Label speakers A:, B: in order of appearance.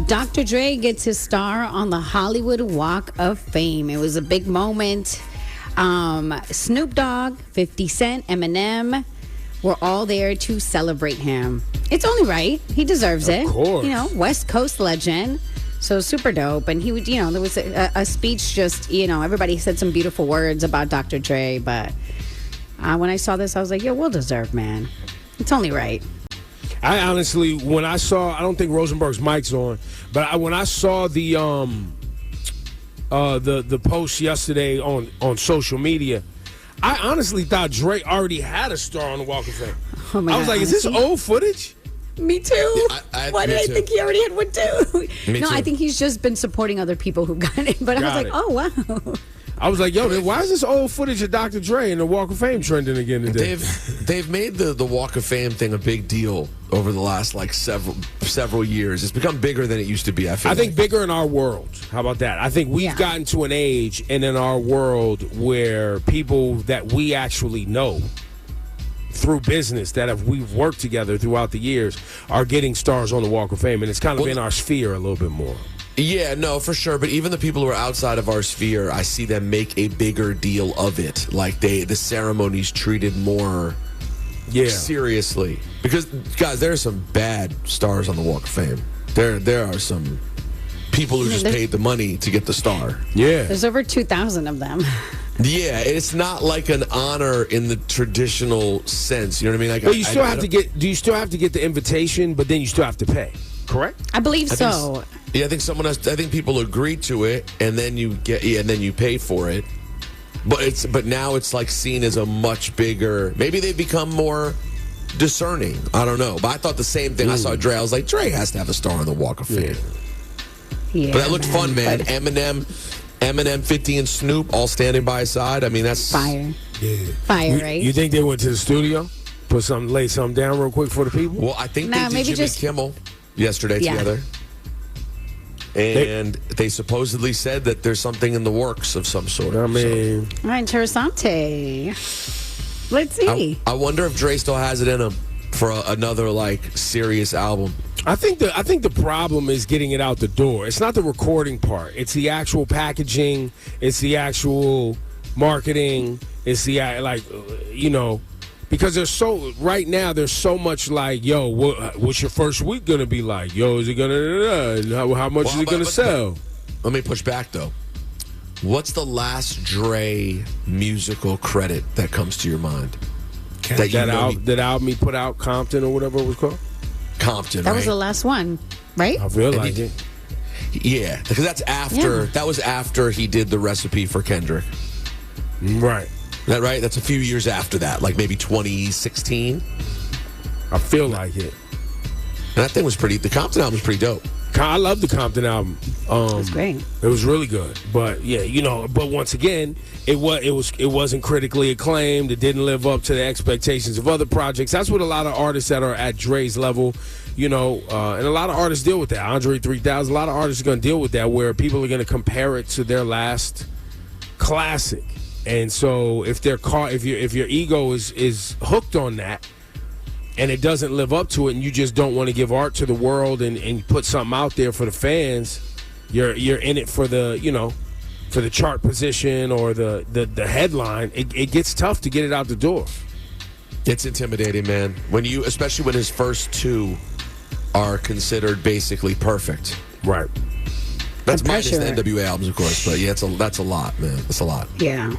A: Dr. Dre gets his star on the Hollywood Walk of Fame. It was a big moment. Snoop Dogg, 50 Cent, Eminem were all there to celebrate him. It's only right. He deserves it.
B: Of course.
A: You know, West Coast legend. So super dope. And he would, you know, there was a speech just, you know, everybody said some beautiful words about Dr. Dre. But when I saw this, I was like, yo, well deserved, man. It's only right.
B: I honestly, when I saw, I don't think Rosenberg's mic's on, but when I saw the post yesterday on social media, I honestly thought Dre already had a star on the Walk of Fame.
A: Oh my
B: I was
A: God,
B: like, is this old footage?
A: Me too.
C: Yeah,
A: Why did I think he already had one too?
C: Me
A: No,
C: too.
A: I think he's just been supporting other people who got it. But I was
B: Got
A: like,
B: it.
A: oh, wow.
B: I was like, yo, then why is this old footage of Dr. Dre and the Walk of Fame trending again today?
C: They've made the Walk of Fame thing a big deal over the last like several years. It's become bigger than it used to be. I
B: think bigger in our world. How about that? I think we've gotten to an age and in our world where people that we actually know through business we've worked together throughout the years are getting stars on the Walk of Fame, and it's kind of in our sphere a little bit more.
C: Yeah, no, for sure. But even the people who are outside of our sphere, I see them make a bigger deal of it. Like the ceremony's treated more seriously. Because, guys, there are some bad stars on the Walk of Fame. There are some people who just paid the money to get the star.
B: Yeah.
A: There's over 2,000 of them.
C: Yeah, it's not like an honor in the traditional sense. You know what I mean? Like,
B: but you still have to get. Do you still have to get the invitation? But then you still have to pay. Correct?
A: I believe so.
C: I think people agree to it, and then you pay for it. But now it's like seen as a much bigger. Maybe they've become more discerning. I don't know. But I thought the same thing. I saw Dre. I was like, Dre has to have a star on the Walk of Fame.
A: Yeah,
C: but that looked fun, man. Eminem, 50, and Snoop all standing by his side. I mean, that's
A: fire.
B: Yeah.
A: Fire, right?
B: You think they went to the studio, lay something down real quick for the people?
C: Well, I think they did Jimmy Kimmel yesterday together. And they supposedly said that there's something in the works of some sort.
B: I mean,
A: all right, interessante. Let's see.
C: I wonder if Dre still has it in him for another like serious album.
B: I think the problem is getting it out the door. It's not the recording part. It's the actual packaging. It's the actual marketing. It's the because right now there's so much like, yo, what's your first week gonna be like? Yo, is it gonna how much is it gonna sell?
C: Let me push back though. What's the last Dre musical credit that comes to your mind?
B: That album he put out, Compton or whatever it was called.
C: Compton.
A: That was the last one, right?
B: I feel like it.
C: Yeah, because that's after. That was after he did the recipe for Kendrick.
B: Right.
C: Is that right? That's a few years after that, like maybe 2016.
B: I feel like it.
C: And that thing was pretty. The Compton album was pretty dope.
B: I love the Compton album.
A: It was great.
B: It was really good. But yeah, but once again, it wasn't critically acclaimed. It didn't live up to the expectations of other projects. That's what a lot of artists that are at Dre's level, and a lot of artists deal with that. Andre 3000, a lot of artists are going to deal with that, where people are going to compare it to their last classic. And so if your ego is hooked on that, and it doesn't live up to it, and you just don't want to give art to the world and put something out there for the fans, you're in it for for the chart position or the headline. It gets tough to get it out the door.
C: It's intimidating, man. Especially when his first two are considered basically perfect.
B: Right.
C: That's minus the NWA albums, of course, but yeah, that's a lot, man. That's a lot.
A: Yeah.